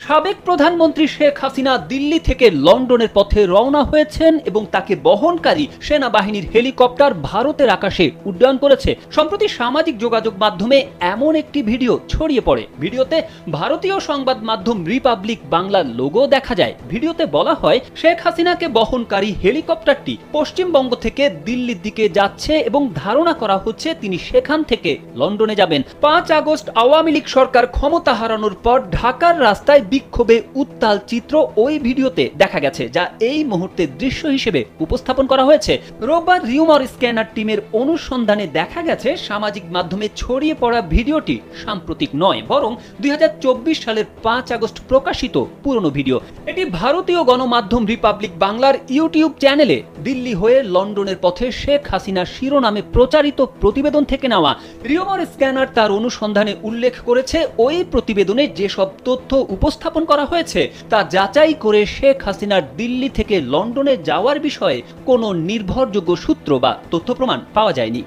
সাবেক প্রধানমন্ত্রী শেখ হাসিনা দিল্লি থেকে লন্ডনের পথে রওনা হয়েছেন এবং তাকে বহনকারী সেনাবাহিনীর হেলিকপ্টার ভারতের আকাশে উড্ডয়ন করেছে। সম্প্রতি সামাজিক যোগাযোগ মাধ্যমে এমন একটি ভিডিও ছড়িয়ে পড়ে। ভিডিওতে ভারতীয় সংবাদ মাধ্যম রিপাবলিক বাংলার লোগো দেখা যায়। ভিডিওতে বলা হয়, শেখ হাসিনাকে বহনকারী হেলিকপ্টারটি পশ্চিমবঙ্গ থেকে দিল্লির দিকে যাচ্ছে এবং ধারণা করা হচ্ছে তিনি সেখান থেকে লন্ডনে যাবেন। 5 আগস্ট আওয়ামী লীগ সরকার ক্ষমতা হারানোর পর ঢাকার রাস্তায় বিক্ষোভে উত্তাল চিত্র ওই ভিডিওতে দেখা গেছে, যা এই মুহূর্তের দৃশ্য হিসেবে উপস্থাপন করা হয়েছে। রোববার রিউমার স্ক্যানার টিমের অনুসন্ধানে দেখা গেছে, সামাজিক মাধ্যমে ছড়িয়ে পড়া ভিডিওটি সাম্প্রতিক নয়, বরং 2024 সালের 5 আগস্ট প্রকাশিত পুরনো ভিডিও। এটি ভারতীয় গণমাধ্যম রিপাবলিক বাংলার ইউটিউব চ্যানেলে দিল্লি হয়ে লন্ডনের পথে শেখ হাসিনা শিরোনামে প্রচারিত প্রতিবেদন থেকে নেওয়া। রিউমার স্ক্যানার তার অনুসন্ধানে উল্লেখ করেছে, ওই প্রতিবেদনে যেসব তথ্য উপস্থাপন করা হয়েছে তা যাচাই করে শেখ হাসিনার দিল্লি থেকে লন্ডনে যাওয়ার বিষয়ে কোনো নির্ভরযোগ্য সূত্র বা তথ্য প্রমাণ পাওয়া যায়নি।